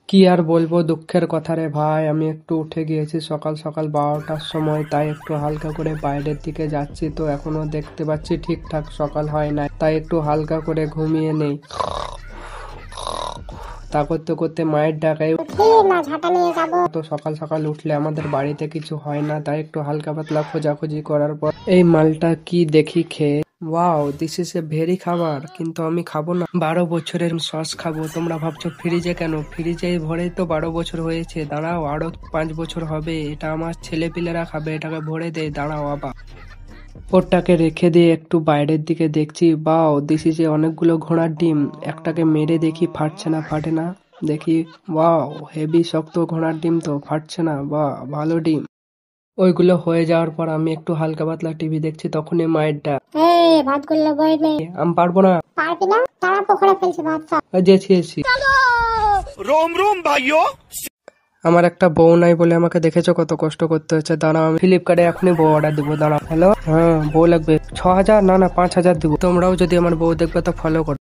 কি আর বলবো, দুঃখের কথা রে ভাই। আমি একটু উঠে গিয়েছি সকাল সকাল 12টার সময়, তাই একটু হালকা করে বাইরের দিকে যাচ্ছি। তো এখনো দেখতে পাচ্ছি ঠিকঠাক সকাল হয় নাই, তাই একটু হালকা করে ঘুমিয়ে নেই। তা করতে করতে মায়ের ডাকায় তো সকাল সকাল উঠলে আমাদের বাড়িতে কিছু হয় না, তাই একটু হালকা পাতলা খোঁজাখুঁজি করার পর এই মালটা কি দেখি খেয়ে, wow this is a very খাবার, কিন্তু আমি খাবো না। 12 বছরের সস খাবো। তোমরা ভাবছো ফ্রিজে কেন? ফ্রিজে ভরে তো 12 বছর হয়েছে। দাঁড়াও, আরো 5 বছর হবে। এটা আমার ছেলে পিলেরা খাবে, এটাকে ভরে দেয়। দাঁড়াও আবার ওটাকে রেখে দিয়ে একটু বাইরের দিকে দেখছি। বাও দিস ইজ এ অনেকগুলো ঘোড়ার ডিম। একটাকে মেরে দেখি ফাটছে না, ফাটে না। দেখি, ওয়াও হেভি শক্ত ঘোড়ার ডিম, তো ফাটছে না। বাহ, ভালো ডিম। ওইগুলো হয়ে যাওয়ার পর আমি একটু হালকা পাতলা টিভি দেখছি, তখনই মায়ের ডাক, ভাতগুলো বয়ে নে। আমি পারবো না। পারবি না? তারা পুকুরে ফেলছে ভাত। যেছি রোম রোম ভাইও। আমার একটা বউ নাই বলে আমাকে দেখেছো কত কষ্ট করতে হচ্ছে। দাঁড়াও, আমি ফ্লিপকার্টে এখনই বউ অর্ডার দিব। দাঁড়াও। হ্যালো, হ্যাঁ বউ লাগবে 6,000, না 5,000 দিব। তোমরাও যদি আমার বউ দেখবে তো ফলো করো।